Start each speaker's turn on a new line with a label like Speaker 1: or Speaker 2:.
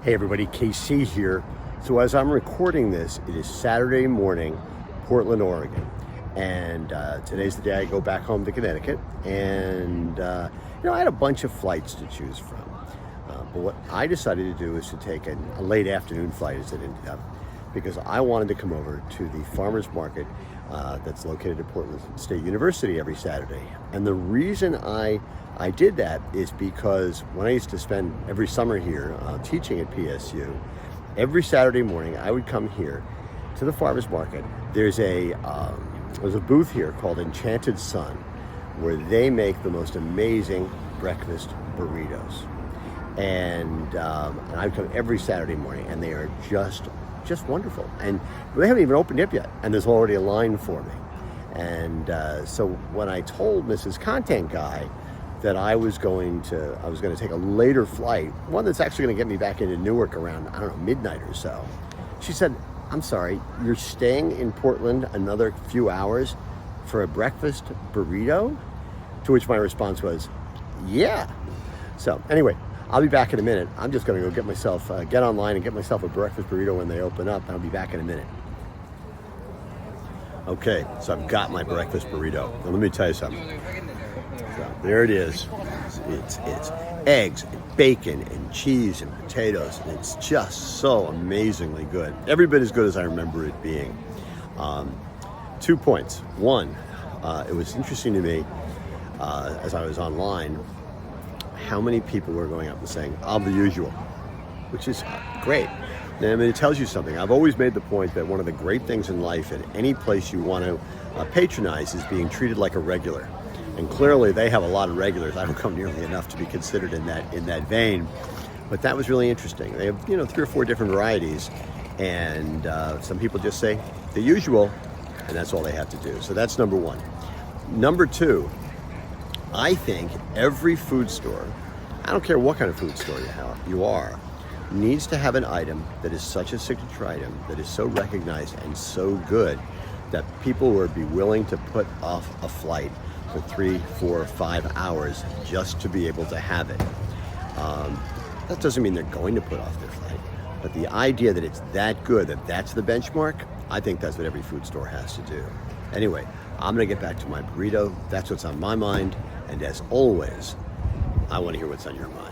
Speaker 1: Hey everybody, KC here. So as I'm recording this, it is Saturday morning, Portland, Oregon. And today's the day I go back home to Connecticut. And I had a bunch of flights to choose from. But what I decided to do is to take a late afternoon flight as it ended up, because I wanted to come over to the farmer's market that's located at Portland State University every Saturday. And the reason I did that is because when I used to spend every summer here teaching at PSU, every Saturday morning I would come here to the farmer's market. There's a booth here called Enchanted Sun, where they make the most amazing breakfast burritos. And I'd come every Saturday morning, and they are just wonderful. And they haven't even opened up yet, and there's already a line for me. And so when I told Mrs. Content Guy that I was going to take a later flight, one that's actually going to get me back into Newark around, I don't know, midnight or so, she said, "I'm sorry, you're staying in Portland another few hours for a breakfast burrito?" To which my response was, "Yeah." So anyway, I'll be back in a minute. I'm just going to go get myself, get online and get myself a breakfast burrito when they open up, and I'll be back in a minute. Okay, so I've got my breakfast burrito. Now let me tell you something. So there it is. It's eggs and bacon and cheese and potatoes, and it's just so amazingly good. Every bit as good as I remember it being. 2 points. One, it was interesting to me as I was online how many people were going up and saying, "I'm the usual," which is great. And I mean, it tells you something. I've always made the point that one of the great things in life at any place you want to patronize is being treated like a regular. And clearly they have a lot of regulars. I don't come nearly enough to be considered in that vein. But that was really interesting. They have 3 or 4 different varieties, and some people just say the usual, and that's all they have to do. So that's number one. Number two, I think every food store, I don't care what kind of food store you are, needs to have an item that is such a signature item, that is so recognized and so good that people would be willing to put off a flight for 3, 4, 5 hours just to be able to have it. That doesn't mean they're going to put off their flight, but the idea that it's that good, that's the benchmark, I think that's what every food store has to do. Anyway, I'm gonna get back to my burrito. That's what's on my mind, and as always, I want to hear what's on your mind.